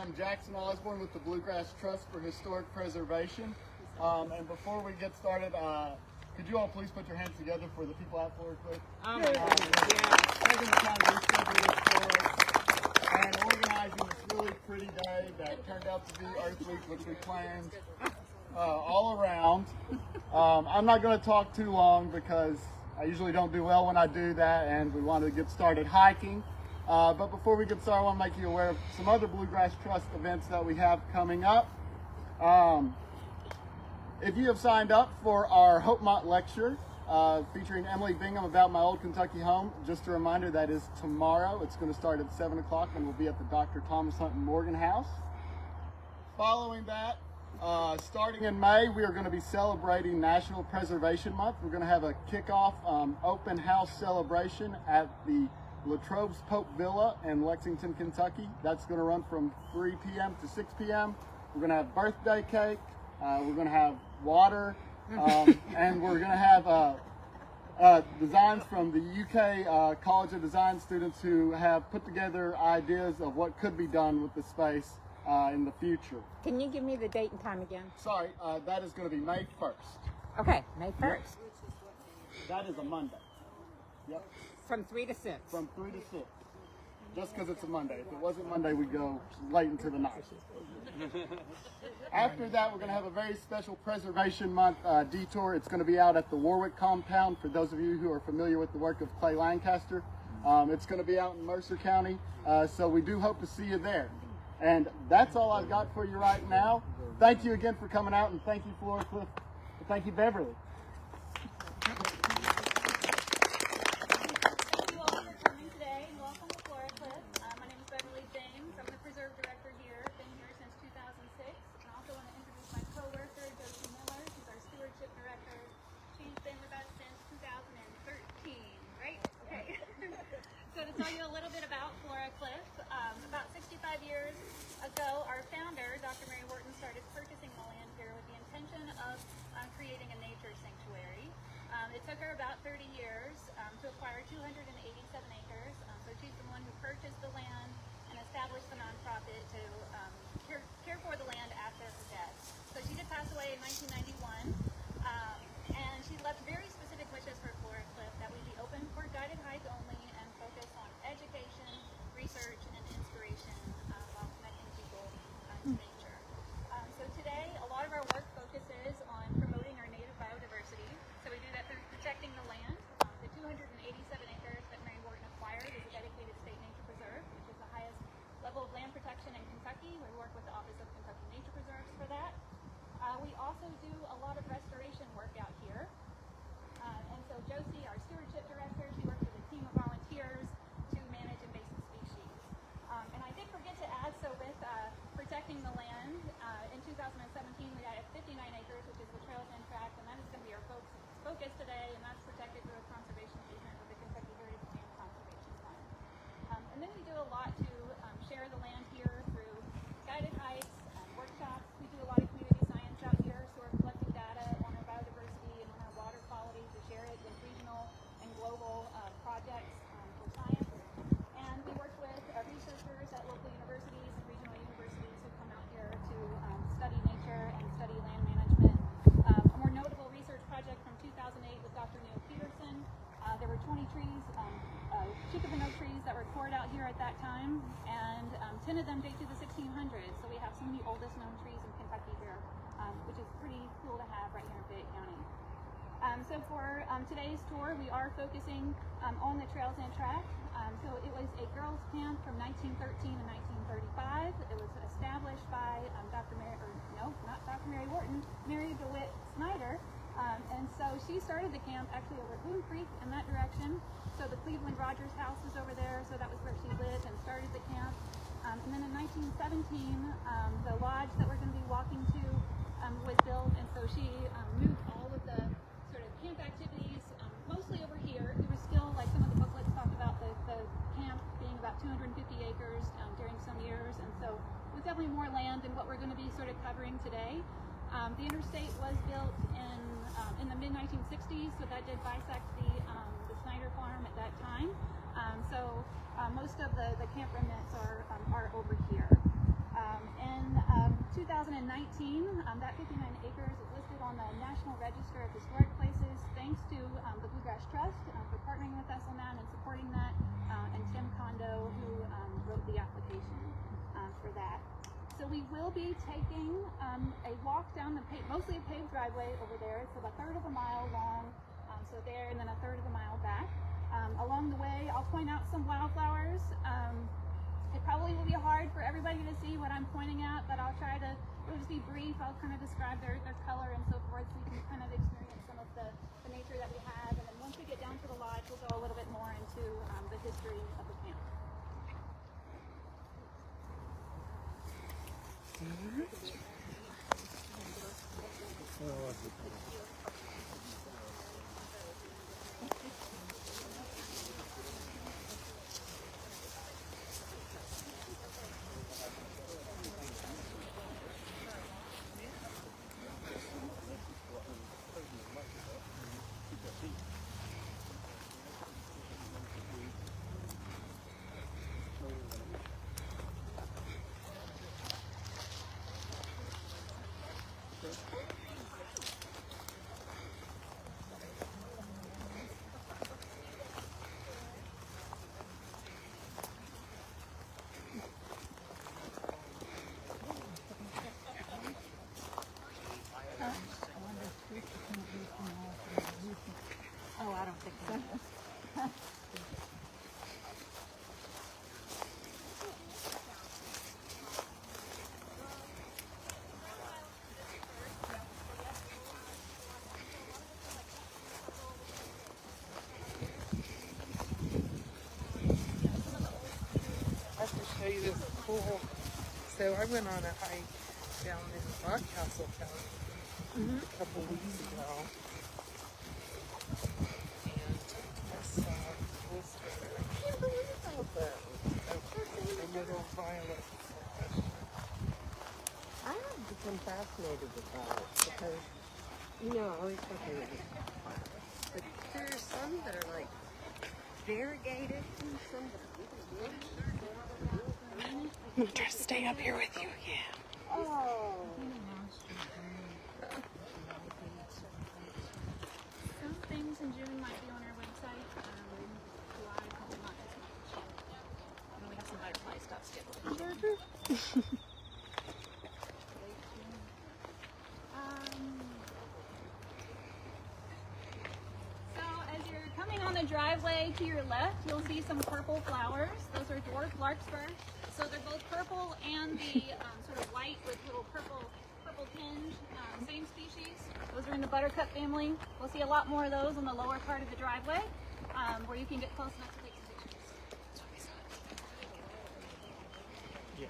I'm Jackson Osborne with the Bluegrass Trust for Historic Preservation. And before we get started, could you all please put your hands together for the people at Floracliff? Taking the time to schedule this for us and organizing this really pretty day that turned out to be Earth Week, which we planned all around. I'm not going to talk too long because I usually don't do well when I do that, and we wanted to get started hiking. But before we get started, I want to make you aware of some other Bluegrass Trust events that we have coming up. If you have signed up for our Hope Month lecture featuring Emily Bingham about my old Kentucky home, just a reminder, that is tomorrow. It's going to start at 7 o'clock and we'll be at the Dr. Thomas Hunt Morgan House. Following that, starting in May, we are going to be celebrating National Preservation Month. We're going to have a kickoff open house celebration at the Latrobe's Pope Villa in Lexington, Kentucky. That's going to run from 3 p.m. to 6 p.m. We're going to have birthday cake. We're going to have water, and we're going to have designs from the UK College of Design students who have put together ideas of what could be done with the space in the future. Can you give me the date and time again? Sorry, that is going to be May 1st. Okay, May 1st. Yep. That is a Monday. Yep. From 3 to 6. From 3 to 6. Just because it's a Monday. If it wasn't Monday, we'd go late into the night. After that, we're going to have a very special Preservation Month detour. It's going to be out at the Warwick compound for those of you who are familiar with the work of Clay Lancaster. It's going to be out in Mercer County, so we do hope to see you there. And that's all I've got for you right now. Thank you again for coming out, and thank you, Floracliff. Thank you, Beverly. Tell you a little bit about Floracliff. About 65 years ago, our founder, Dr. Mary Wharton, started purchasing the land here with the intention of creating a nature sanctuary. It took her about 30 years to acquire 287 acres. So she's the one who purchased the land and established the nonprofit to care for the land after her death. So she did pass away in 1991, and she left very specific wishes for Floracliff that we be open for guided hike only, focus on education, research, and inspiration while connecting people to nature. So today, a lot of our work focuses on promoting our native biodiversity. So we do that through protecting the land. The 287 acres that Mary Wharton acquired is a dedicated state nature preserve, which is the highest level of land protection in Kentucky. We work with the Office of Kentucky Nature Preserves for that. We also do a lot of restoration work out here. And so Josie, our stewardship director, she works with a team of volunteers to manage invasive species. And I did forget to add, so with protecting the land, in 2017 we added 59 acres, which is the trails and tract, and that is going to be our focus today, and that's protected through a conservation easement with the Kentucky Heritage and Conservation Fund. And then we do a lot to share the land here through guided hikes, workshops. We do a lot of community science out here, so we're collecting data on our biodiversity and on our water quality to share it with regional and global projects for science. And we work with researchers at local universities and regional universities who come out here to study nature and study land management. A more notable research project from 2008 with Dr. Neil Peterson. There were 20 trees, chickapin oak trees that were poured out here at that time, and 10 of them date to the 1600s. So we have some of the oldest known trees in Kentucky here, which is pretty cool to have right here in Fayette County. So for today's tour, we are focusing on the trails and track. So it was a girls' camp from 1913 to 1935. It was established by Mary Wharton, Mary DeWitt Snyder. And so she started the camp actually over Boone Creek in that direction. So the Cleveland Rogers house was over there, so that was where she lived and started the camp. And then in 1917, the lodge that we're going to be walking to was built, and so she moved all of the sort of camp activities mostly over here. There was still, like some of the booklets talk about the camp being about 250 acres during some years, and so it was definitely more land than what we're going to be sort of covering today. The interstate was built in the mid-1960s, so that did bisect the Snyder farm at that time. So most of the camp remnants are over here. 2019, that 59 acres is listed on the National Register of Historic Places thanks to the Bluegrass Trust for partnering with us on that and supporting that, and Tim Kondo, who wrote the application for that. So we will be taking a walk down the mostly a paved driveway over there. It's about a third of a mile long, so there, and then a third of a mile back. Along the way, I'll point out some wildflowers. It probably will be hard for everybody to see what I'm pointing at, but I'll try to, it'll just be brief. I'll kind of describe their color and so forth so you can kind of experience some of the nature that we have. And then once we get down to the lodge, we'll go a little bit more into the history of the camp. Oh, I don't think so. I have to show you this cool. So I went on a hike down in Rockcastle County a couple weeks ago, and I saw this. I can't believe all that. A little violet. I have become fascinated with violets because, I always thought they were just violets. But there are some that are like variegated and some that are really I'm trying to stay up here with you. Yeah. Oh. Some things in June might be on our website. July, probably not as much. And we have some butterfly stuff still. So as you're coming on the driveway to your left, you'll see some purple flowers. Those are dwarf larkspur. So they're both purple and the sort of white with little purple tinge, same species. Those are in the buttercup family. We'll see a lot more of those on the lower part of the driveway, where you can get close enough to take some pictures. Yeah.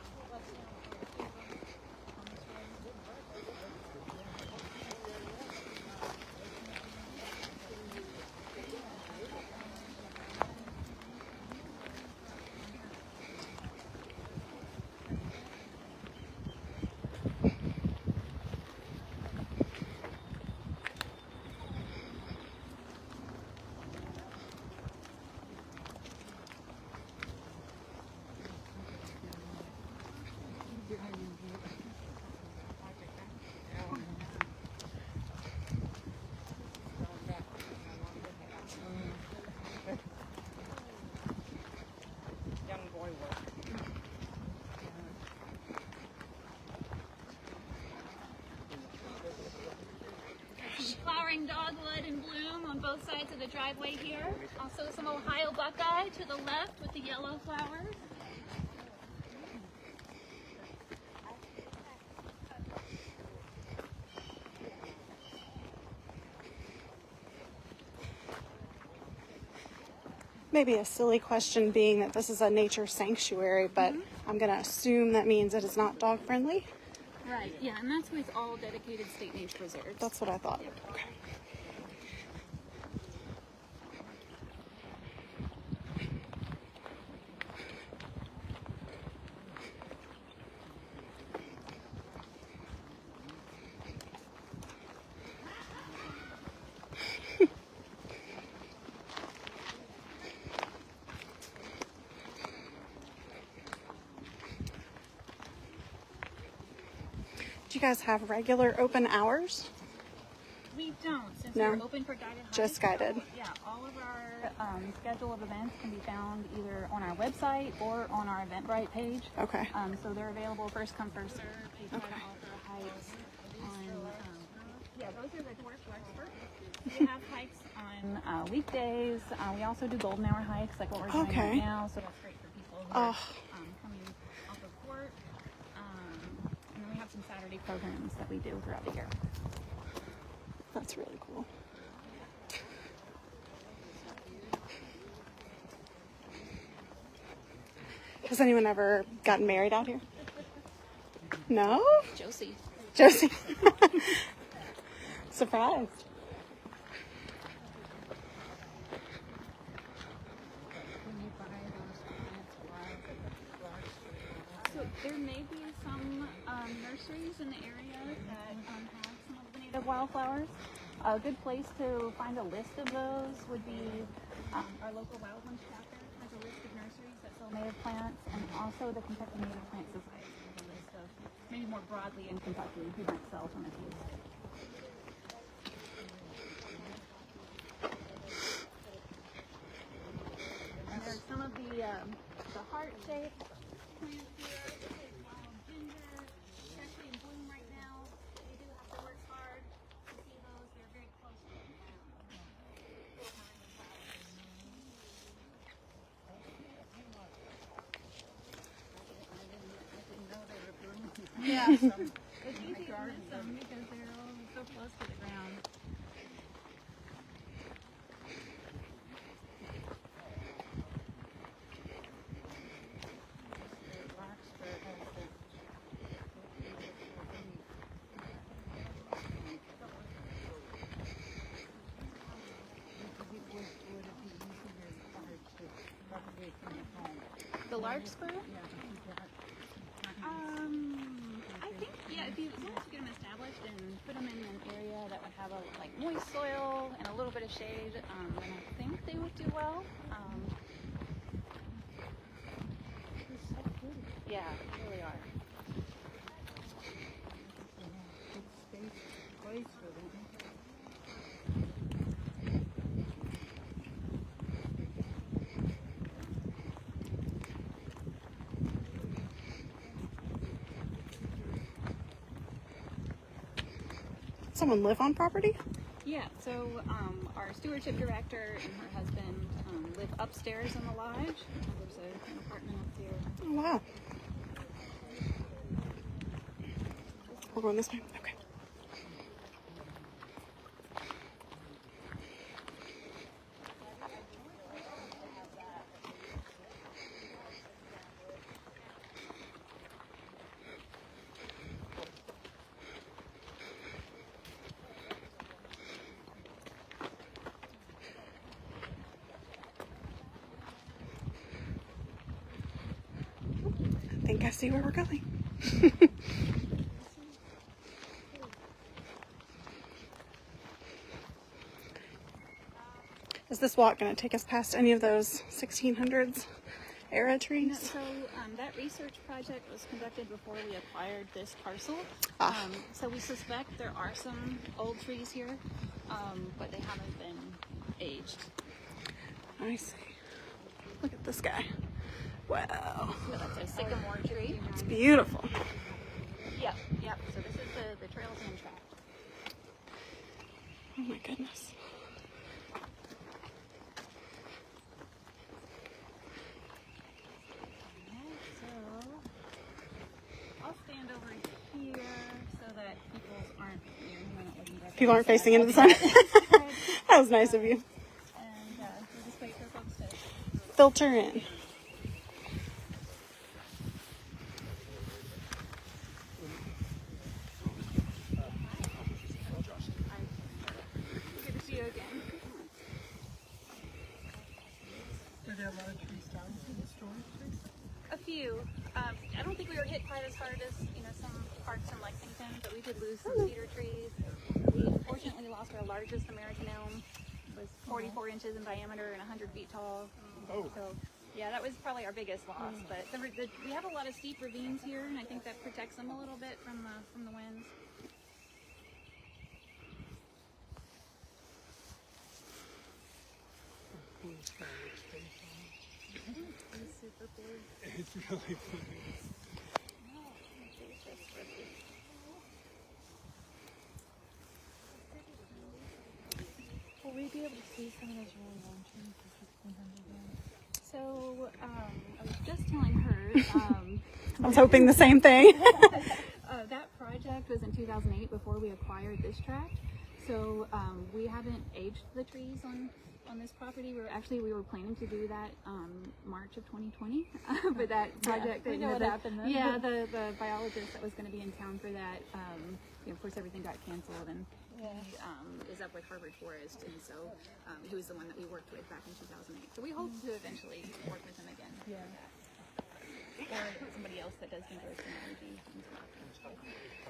Young boy work. Flowering dogwood in bloom on both sides of the driveway here. Also some Ohio buckeye to the left with the yellow flowers. Maybe a silly question being that this is a nature sanctuary, but I'm going to assume that means that it's not dog friendly. Right, yeah, and that's with all dedicated state nature reserves. That's what I thought. Okay. Do you guys have regular open hours? We don't, since No. we're open for guided hikes. Just guided. Yeah, all of our schedule of events can be found either on our website or on our Eventbrite page. Okay. So they're available first come, first serve. We try to offer hikes on, yeah, those are the dwarf larkspur. We have hikes on weekdays. We also do golden hour hikes, like what we're doing Okay. right now. So that's great for people who are coming off of court. And then we have some Saturday programs that we do throughout the year. That's really cool. Has anyone ever gotten married out here? No? Josie. Josie. Surprised. So there may be some nurseries in the area that have some of the native wildflowers. A good place to find a list of those would be our local Wildlands chapter has a list of nurseries that sell native plants, and also the Kentucky Native Plant Society has a list of maybe more broadly in Kentucky who might sell some of these. And there's some of the heart-shaped plants here. This is wild ginger. It's actually in bloom right now. You do have to work hard to see those. They're very close to the ground. Yeah. It's easy to miss them because they're all so close to the ground. The larkspur? I think, yeah, if you want to get them established and put them in an area that would have a moist soil and a little bit of shade, then I think they would do well. Yeah, they really are. Someone live on property? Yeah, so our stewardship director and her husband live upstairs in the lodge. There's an apartment up there. Oh, wow. We're going this way? Okay. I think I see where we're going. Is this walk going to take us past any of those 1600s era trees? So that research project was conducted before we acquired this parcel. So we suspect there are some old trees here, but they haven't been aged. I see. Look at this guy. Wow. So that's a sycamore tree. It's beautiful. Yep. So this is the trails and track. Oh my goodness. So I'll stand over here so that people aren't looking back. People aren't facing into the sun. That was nice of you. And we'll just wait for folks to Filter in. good to see you again. Were there a lot of trees down in the storm? A few. I don't think we were hit quite as hard as some parks in Lexington, but we did lose some cedar trees. We unfortunately lost our largest American elm. It was 44 inches in diameter and 100 feet tall. So Yeah, that was probably our biggest loss. But we have a lot of steep ravines here, and I think that protects them a little bit from the winds. It's really funny. Will we be able to see some of those really long trees for 1,600 yen? So, I was just telling her, I was hoping the same thing. that project was in 2008 before we acquired this tract. So, we haven't aged the trees on this property. We were planning to do that March of 2020, but that project, we know what happened then. Yeah, the biologist that was going to be in town for that, of course, everything got canceled, and he is up with Harvard Forest, and so he was the one that we worked with back in 2008. So we hope to eventually work with him again. Yeah. Or somebody else that does indoor technology.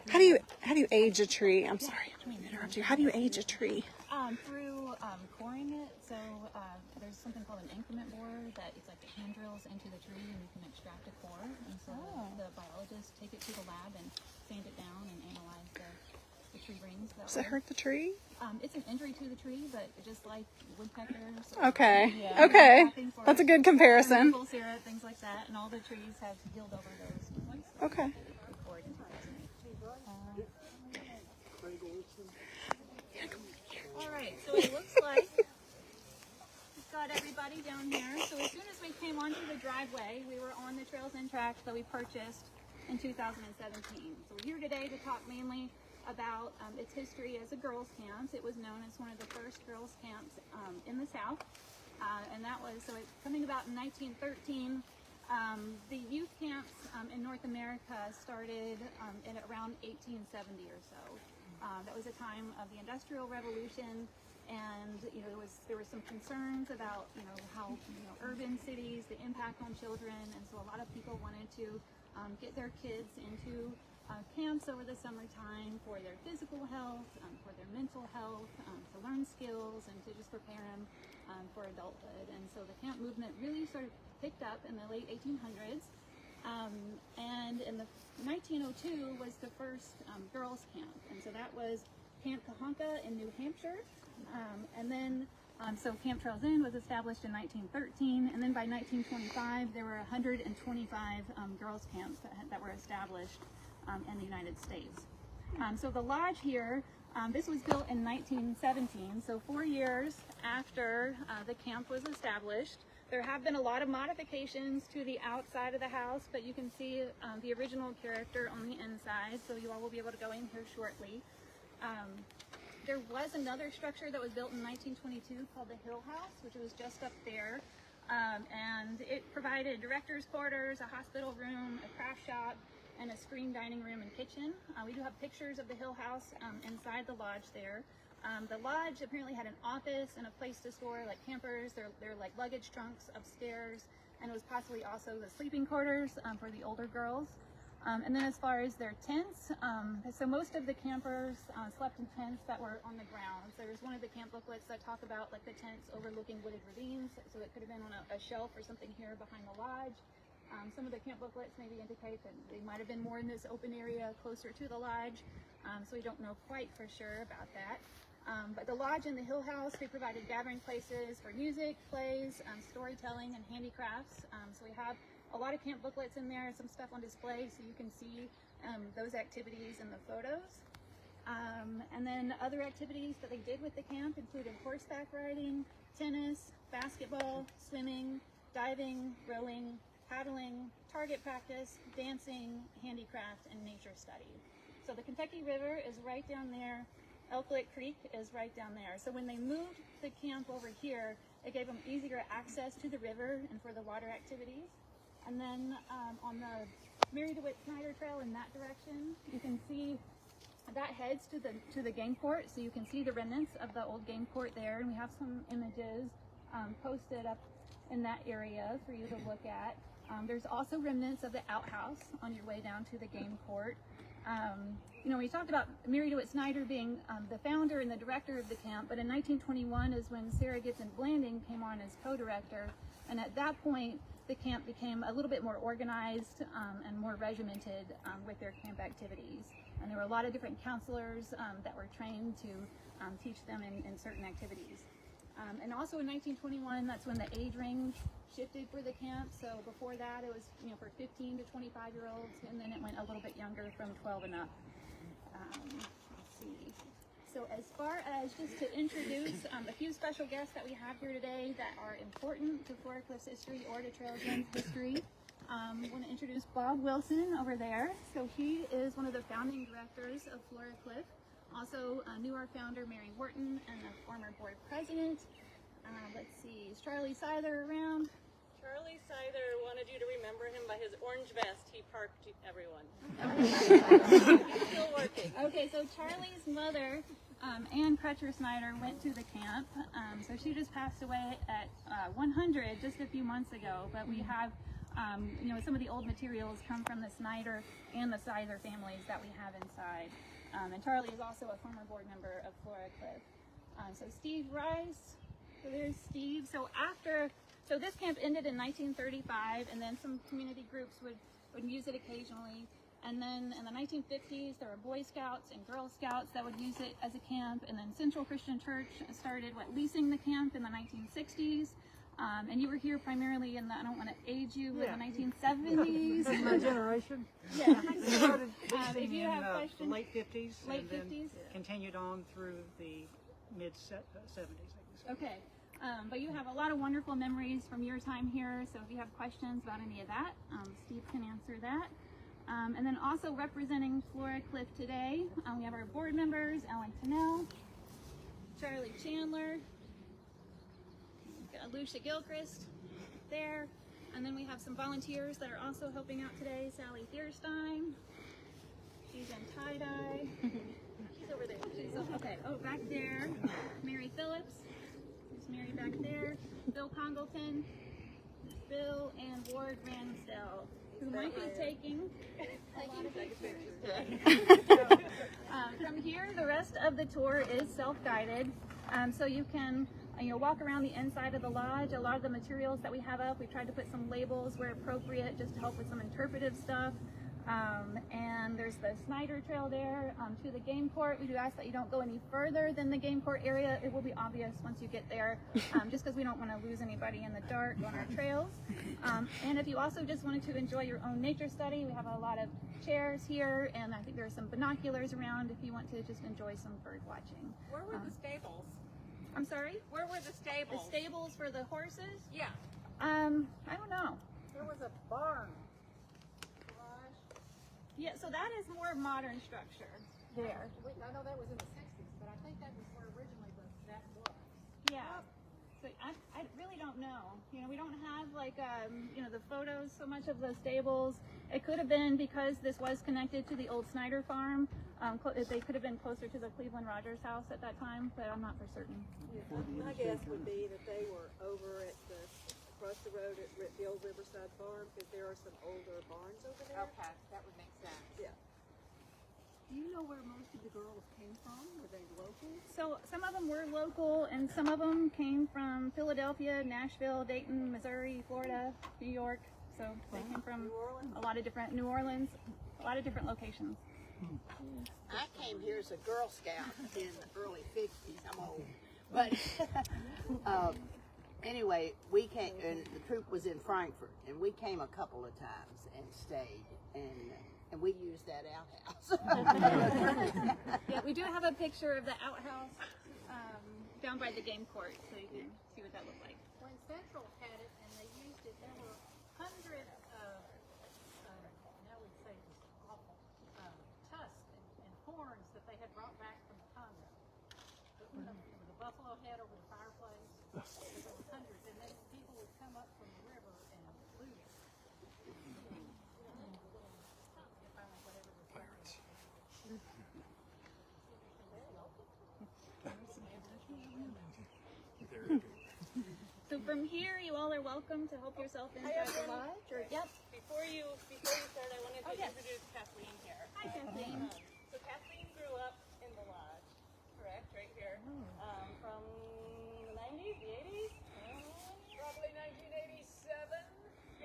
How do you age a tree? I'm sorry, I didn't mean to interrupt you. How do you age a tree? Through coring it. So there's something called an increment borer that it's like it hand drills into the tree and you can extract a core. And so the biologists take it to the lab and sand it down and analyze the tree rings. Does it hurt the tree? It's an injury to the tree, but just like woodpeckers. Okay. Okay. That's a good comparison. Maple syrup, things like that, and all the trees have healed over those. Okay. Record in 2008. All right, so it looks like we've got everybody down here. So as soon as we came onto the driveway, we were on the Trails and Tracks that we purchased in 2017. So we're here today to talk mainly about its history as a girls' camp. It was known as one of the first girls' camps in the South, and that was, so it's coming about in 1913. The youth camps in North America started in around 1870 or so. That was a time of the Industrial Revolution, and there were some concerns about how urban cities, the impact on children, and so a lot of people wanted to get their kids into camps over the summertime for their physical health, for their mental health, to learn skills, and to just prepare them for adulthood. And so the camp movement really sort of picked up in the late 1800s. And in the 1902 was the first girls' camp, and so that was Camp Kahonka in New Hampshire. And then, so Camp Trails End was established in 1913, and then by 1925 there were 125 girls' camps that were established in the United States. So the lodge here, this was built in 1917, so 4 years after the camp was established. There have been a lot of modifications to the outside of the house, but you can see the original character on the inside, so you all will be able to go in here shortly. There was another structure that was built in 1922 called the Hill House, which was just up there, and it provided director's quarters, a hospital room, a craft shop, and a screen dining room and kitchen. We do have pictures of the Hill House inside the lodge there. The lodge apparently had an office and a place to store like campers, their like luggage trunks upstairs, and it was possibly also the sleeping quarters for the older girls. And then as far as their tents, so most of the campers slept in tents that were on the ground. So there's one of the camp booklets that talk about like the tents overlooking wooded ravines, so it could have been on a shelf or something here behind the lodge. Some of the camp booklets maybe indicate that they might have been more in this open area closer to the lodge, so we don't know quite for sure about that. But the lodge and the Hill House, they provided gathering places for music, plays, storytelling, and handicrafts. So we have a lot of camp booklets in there, some stuff on display, so you can see those activities in the photos. And then other activities that they did with the camp included horseback riding, tennis, basketball, swimming, diving, rowing, paddling, target practice, dancing, handicraft, and nature study. So the Kentucky River is right down there. Elk Lick Creek is right down there. So when they moved the camp over here, it gave them easier access to the river and for the water activities. And then on the Mary DeWitt Snyder Trail in that direction, you can see that heads to the game court. So you can see the remnants of the old game court there, and we have some images posted up in that area for you to look at. There's also remnants of the outhouse on your way down to the game court. We talked about Mary DeWitt Snyder being the founder and the director of the camp, but in 1921 is when Sarah Gibson Blanding came on as co-director, and at that point the camp became a little bit more organized and more regimented with their camp activities. And there were a lot of different counselors that were trained to teach them in certain activities. And also in 1921, that's when the age range shifted for the camp. So before that, it was for 15 to 25-year-olds, and then it went a little bit younger from 12 and up. Let's see. So as far as just to introduce a few special guests that we have here today that are important to Floracliff's history or to Trailsland's history, I want to introduce Bob Wilson over there. So he is one of the founding directors of Floracliff. Also knew our founder, Mary Wharton, and the former board president. Let's see, is Charlie Seither around? Charlie Seither wanted you to remember him by his orange vest. He parked everyone. He's still working. Okay, so Charlie's mother, Ann Crutcher Snyder, went to the camp. So she just passed away at 100 just a few months ago. But we have, some of the old materials come from the Snyder and the Seither families that we have inside. And Charlie is also a former board member of Floracliff. So Steve Rice, so there's Steve. So this camp ended in 1935, and then some community groups would use it occasionally. And then in the 1950s, there were Boy Scouts and Girl Scouts that would use it as a camp. And then Central Christian Church started leasing the camp in the 1960s. And you were here primarily in the, I don't want to age you, in the 1970s. My generation. Yeah. Started If fishing you in have the questions. late 50s. Late and then 50s? continued on through the mid-70s, I guess. Okay. But you have a lot of wonderful memories from your time here, so if you have questions about any of that, Steve can answer that. And then also representing Floracliff today, we have our board members, Ellen Tennell, Charlie Chandler, Lucia Gilchrist there, and then we have some volunteers that are also helping out today. Sally Thierstein, she's in tie-dye. She's over there. Okay, back there, Mary Phillips. Mary back there, Bill Congleton, Bill and Ward Ransdell, who might be taking pictures. From here, the rest of the tour is self-guided, so you can walk around the inside of the lodge. A lot of the materials that we have up, we tried to put some labels where appropriate, just to help with some interpretive stuff. And there's the Snyder Trail there to the game court. We do ask that you don't go any further than the game court area. It will be obvious once you get there, just because we don't want to lose anybody in the dark on our trails. And if you also just wanted to enjoy your own nature study, we have a lot of chairs here, and I think there are some binoculars around if you want to just enjoy some bird watching. Where were the stables? I'm sorry? Where were the The stables? stables for the horses? Yeah. I don't know. There was a barn. Yeah, so that is more modern structure there. I know that was in the 60s, but I think that was where originally that was. Yeah. So I really don't know. We don't have the photos so much of the stables. It could have been because this was connected to the old Snyder farm. They could have been closer to the Cleveland Rogers house at that time, but I'm not for certain. My guess would be that they were over at across the road at the old Riverside Farm, because there are some older barns over there. Okay, that would make sense. Yeah. Do you know where most of the girls came from? Were they local? So some of them were local, and some of them came from Philadelphia, Nashville, Dayton, Missouri, Florida, New York. So they came from a lot of different, New Orleans, a lot of different locations. I came here as a Girl Scout in the early 50s. I'm old. But anyway, we came, and the troop was in Frankfurt, and we came a couple of times and stayed, and we used that outhouse. Yeah, we do have a picture of the outhouse down by the game court, so you can see what that looked like. When Central had it and they used it, there were hundreds of, I would say awful, tusks and horns that they had brought back from the Congo. With a buffalo head over the fireplace. There were hundreds, and then people would come up from the river and loot it. So from here, you all are welcome to help yourself inside the lodge. Yep. Before you start, I wanted to introduce Kathleen here. Hi, Kathleen. So Kathleen grew up in the lodge, correct, right here, from the 90s, the 80s? Probably 1987.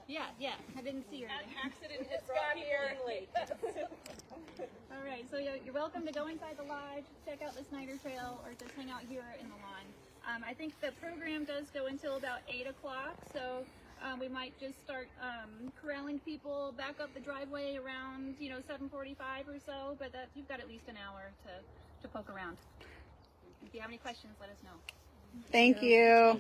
Yeah, I didn't see her. Accident has got here late. All right, so you're welcome to go inside the lodge, check out the Snyder Trail, or just hang out here in the lawn. I think the program does go until about 8 o'clock, so we might just start corralling people back up the driveway around, 7:45 or so, but you've got at least an hour to poke around. If you have any questions, let us know. Thank you.